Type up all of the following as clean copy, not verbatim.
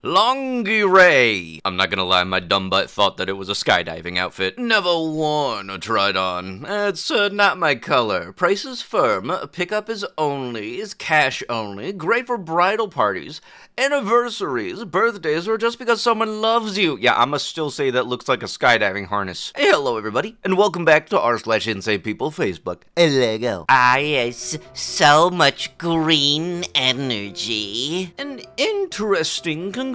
Lingerie. I'm not gonna lie, my dumb butt thought that it was a skydiving outfit. Never worn or tried on. It's not my color. Price is firm. Pickup is cash only. Great for bridal parties, anniversaries, birthdays, or just because someone loves you. Yeah, I must still say that looks like a skydiving harness. Hey, hello everybody, and welcome back to r/Insane People Facebook. Lego. Ah yes, so much green energy. An interesting conclusion.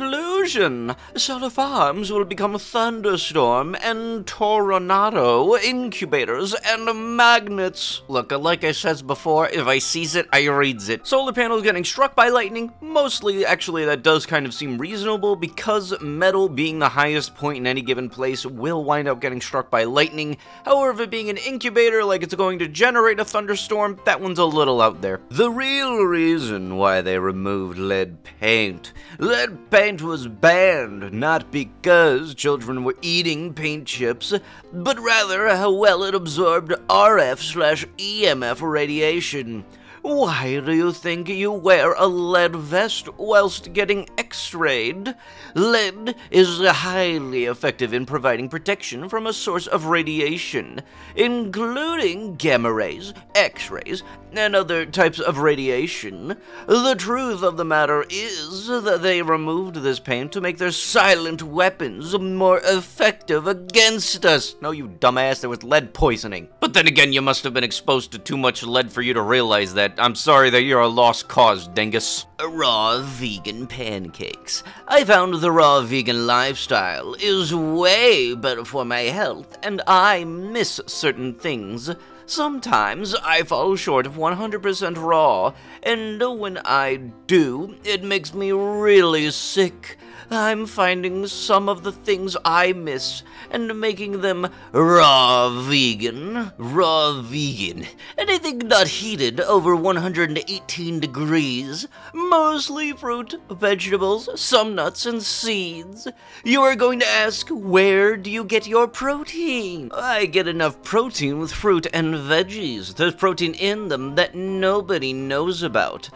Solar farms will become thunderstorm and tornado incubators and magnets. Look, like I said before, if I sees it, I reads it. Solar panels getting struck by lightning, mostly, actually, that does kind of seem reasonable because metal being the highest point in any given place will wind up getting struck by lightning. However, being an incubator, like it's going to generate a thunderstorm, that one's a little out there. The real reason why they removed lead paint. Lead paint was banned, not because children were eating paint chips, but rather how well it absorbed RF/EMF radiation. Why do you think you wear a lead vest whilst getting x-rayed? Lead is highly effective in providing protection from a source of radiation, including gamma rays, x-rays, and other types of radiation. The truth of the matter is that they removed this paint to make their silent weapons more effective against us. No, you dumbass, there was lead poisoning. But then again, you must have been exposed to too much lead for you to realize that. I'm sorry that you're a lost cause, dingus. Raw vegan pancakes. I found the raw vegan lifestyle is way better for my health, and I miss certain things. Sometimes I fall short of 100% raw, and when I do, it makes me really sick. I'm finding some of the things I miss and making them raw vegan. Raw vegan. Anything not heated over 118 degrees. Mostly fruit, vegetables, some nuts and seeds. You are going to ask, where do you get your protein? I get enough protein with fruit and veggies. There's protein in them that nobody knows about.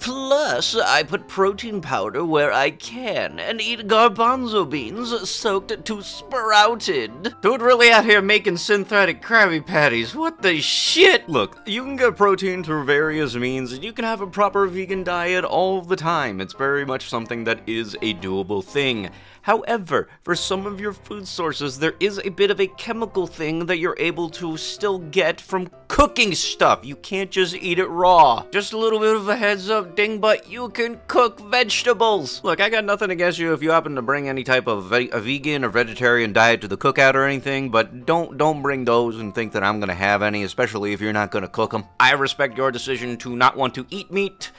Plus, I put protein powder where I can, and eat garbanzo beans soaked to sprouted. Dude really out here making synthetic Krabby Patties, what the shit? Look, you can get protein through various means, and you can have a proper vegan diet all the time. It's very much something that is a doable thing. However, for some of your food sources, there is a bit of a chemical thing that you're able to still get from cooking stuff. You can't just eat it raw. Just a little bit of a heads up, dingbutt, you can cook vegetables. Look, I got nothing against you if you happen to bring any type of a vegan or vegetarian diet to the cookout or anything, but don't bring those and think that I'm gonna have any, especially if you're not gonna cook them. I respect your decision to not want to eat meat.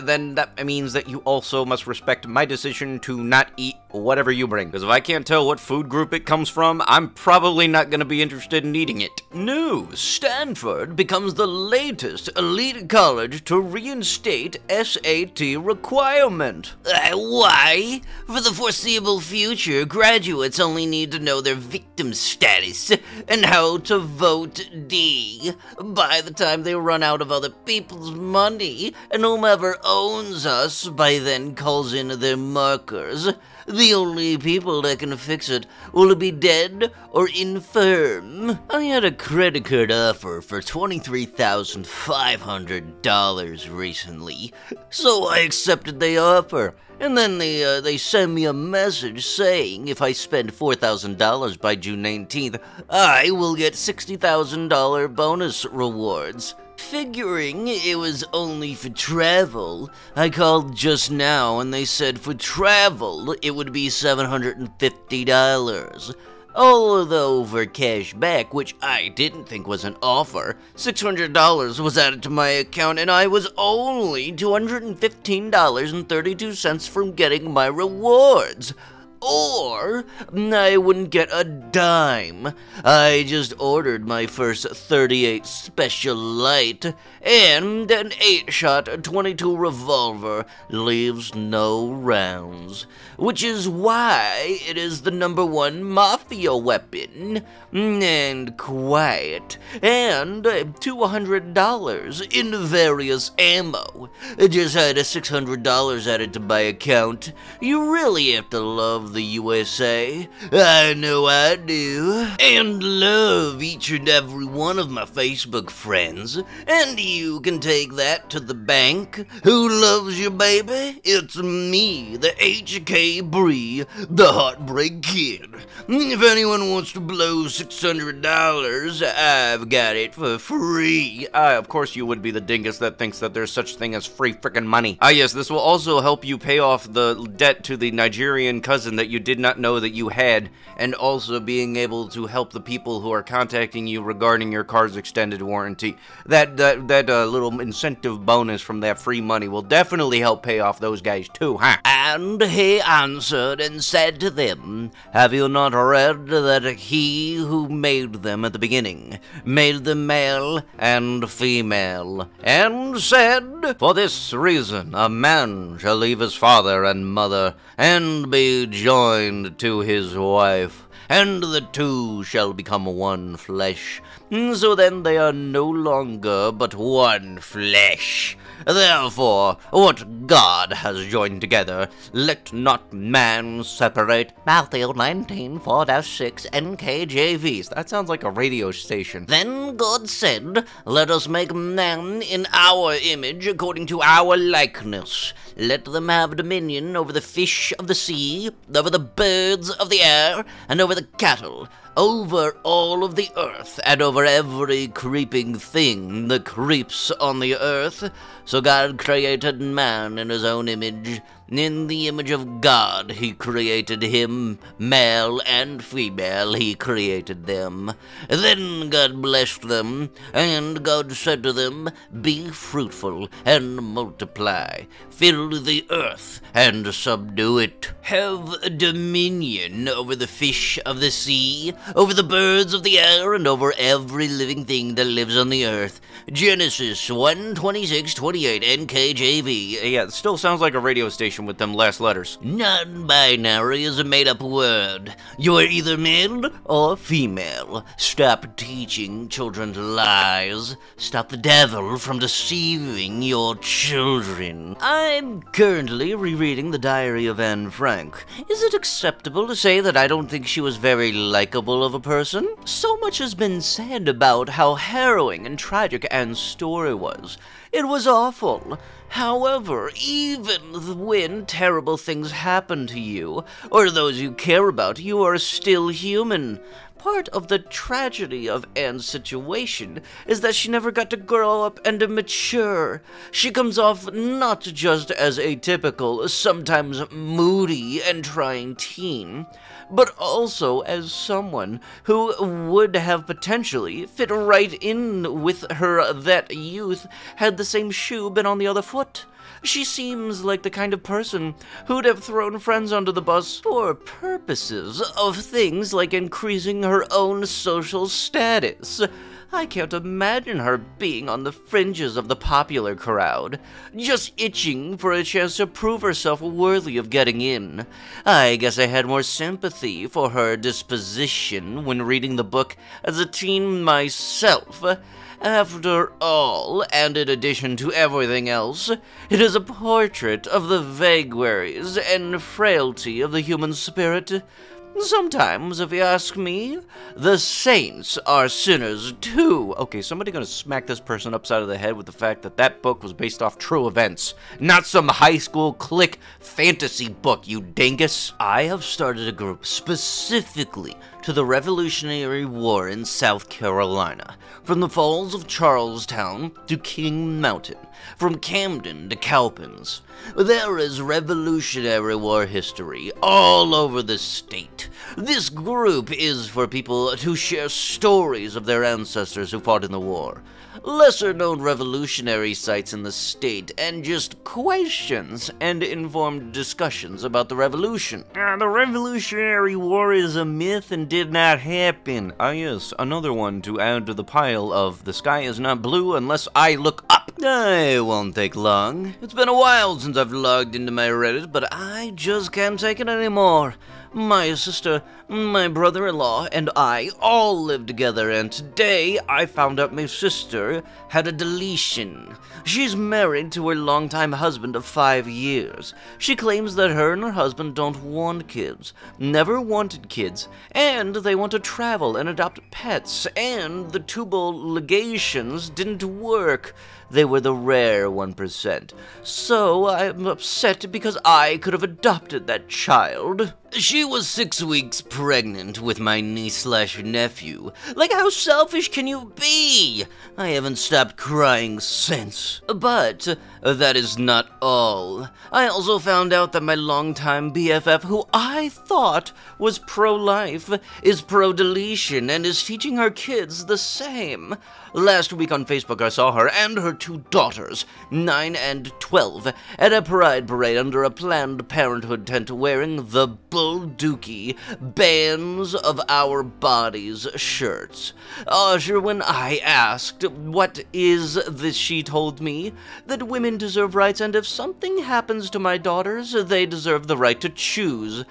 Then that means that you also must respect my decision to not eat whatever you bring. Because if I can't tell what food group it comes from, I'm probably not going to be interested in eating it. News: Stanford becomes the latest elite college to reinstate SAT requirement. Why? For the foreseeable future, graduates only need to know their victim status and how to vote D. By the time they run out of other people's money, and whomever owns us by then calls in their markers, the only people that can fix it will be dead or infirm. I had a credit card offer for $23,500 recently, so I accepted the offer. And then they send me a message saying if I spend $4,000 by June 19th, I will get $60,000 bonus rewards. Figuring it was only for travel, I called just now and they said for travel it would be $750. Although for cash back, which I didn't think was an offer, $600 was added to my account and I was only $215.32 from getting my rewards. or I wouldn't get a dime. I just ordered my first 38 Special Light, and an 8-shot 22 revolver leaves no rounds, which is why it is the #1 mafia weapon, and quiet, and $200 in various ammo. Just had a $600 added to my account. You really have to love the USA. I know I do. And love each and every one of my Facebook friends. And you can take that to the bank. Who loves you, baby? It's me, the HK Bree, the Heartbreak Kid. If anyone wants to blow $600, I've got it for free. Of course you would be the dingus that thinks that there's such thing as free frickin' money. Yes, this will also help you pay off the debt to the Nigerian cousin that you did not know that you had, and also being able to help the people who are contacting you regarding your car's extended warranty. That little incentive bonus from that free money will definitely help pay off those guys too, huh? And he answered and said to them, Have you not read that he who made them at the beginning made them male and female, and said, For this reason a man shall leave his father and mother, and be joined to his wife, and the two shall become one flesh. So then they are no longer but one flesh. Therefore, what God has joined together, let not man separate. Matthew 19:4-6 NKJV. That sounds like a radio station. Then God said, Let us make man in our image, according to our likeness. Let them have dominion over the fish of the sea, over the birds of the air, and over the cattle, over all of the earth, and over every creeping thing that creeps on the earth. So God created man in his own image. In the image of God he created him, male and female he created them. Then God blessed them, and God said to them, Be fruitful and multiply, fill the earth and subdue it. Have dominion over the fish of the sea, over the birds of the air, and over every living thing that lives on the earth. Genesis 1:26-28 NKJV. Yeah, it still sounds like a radio station with them last letters. Non-binary is a made-up word. You are either male or female. Stop teaching children lies. Stop the devil from deceiving your children. I'm currently rereading the diary of Anne Frank. Is it acceptable to say that I don't think she was very likable of a person? So much has been said about how harrowing and tragic Anne's story was. It was awful. However, even when terrible things happen to you, or those you care about, you are still human. Part of the tragedy of Anne's situation is that she never got to grow up and mature. She comes off not just as a typical, sometimes moody and trying teen, but also as someone who would have potentially fit right in with her that youth had the same shoe been on the other foot. She seems like the kind of person who'd have thrown friends under the bus for purposes of things like increasing her own social status. I can't imagine her being on the fringes of the popular crowd, just itching for a chance to prove herself worthy of getting in. I guess I had more sympathy for her disposition when reading the book as a teen myself. After all, and in addition to everything else, it is a portrait of the vagaries and frailty of the human spirit. Sometimes, if you ask me, the saints are sinners too. Okay, somebody gonna smack this person upside of the head with the fact that that book was based off true events, not some high school clique fantasy book, you dingus. I have started a group specifically to the Revolutionary War in South Carolina, from the Falls of Charlestown to King Mountain, from Camden to Cowpens. There is Revolutionary War history all over the state. This group is for people to share stories of their ancestors who fought in the war. lesser-known revolutionary sites in the state, and just questions and informed discussions about the revolution. The Revolutionary War is a myth and did not happen. Ah yes, another one to add to the pile of the sky is not blue unless I look up. I won't take long. It's been a while since I've logged into my Reddit, but I just can't take it anymore. My sister, my brother-in-law, and I all live together, and today I found out my sister had a deletion. She's married to her longtime husband of 5 years. She claims that her and her husband don't want kids, never wanted kids, and they want to travel and adopt pets, and the tubal ligations didn't work. They were the rare 1%. So I'm upset because I could have adopted that child. She was 6 weeks pregnant with my niece/nephew. Like, how selfish can you be? I haven't stopped crying since. But that is not all. I also found out that my longtime BFF, who I thought was pro-life, is pro-deletion and is teaching her kids the same. Last week on Facebook, I saw her and her 2 daughters, 9 and 12, at a pride parade under a Planned Parenthood tent wearing the Bull Dookie Bands of Our Bodies shirts. Sure, when I asked, what is this, she told me that women deserve rights, and if something happens to my daughters, they deserve the right to choose.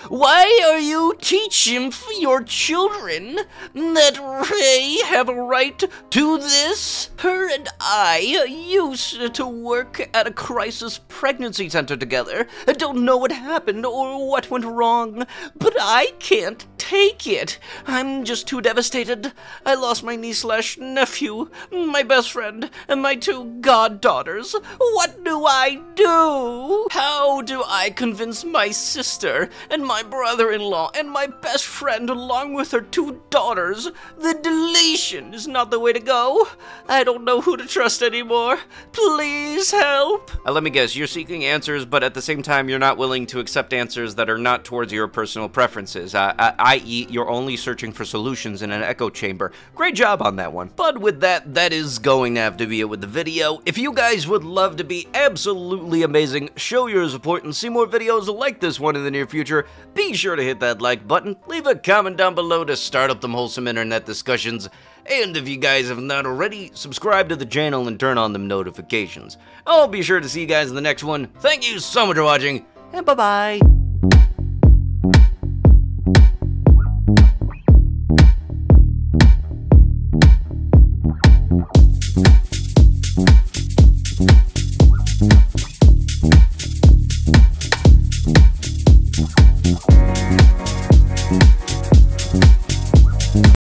Why are you teaching your children that they have a right to this? Her and I used to work at a crisis pregnancy center together. I don't know what happened or what went wrong, but I can't take it. I'm just too devastated. I lost my niece/nephew, my best friend, and my 2 goddaughters. What do I do? How do I convince my sister and my brother-in-law and my best friend, along with her 2 daughters, that deletion is not the way to go? I don't know who to trust anymore. Please help. Let me guess, you're seeking answers, but at the same time, you're not willing to accept answers that are not towards your personal preferences, i.e., you're only searching for solutions in an echo chamber. Great job on that one. But with that is going to have to be it with the video. If you guys would love to be absolutely amazing, show your support, and see more videos like this one in the near future, be sure to hit that like button, leave a comment down below to start up them wholesome internet discussions, and if you guys have not already, subscribe to the channel and turn on them notifications. I'll be sure to see you guys in the next one. Thank you so much for watching, and bye-bye.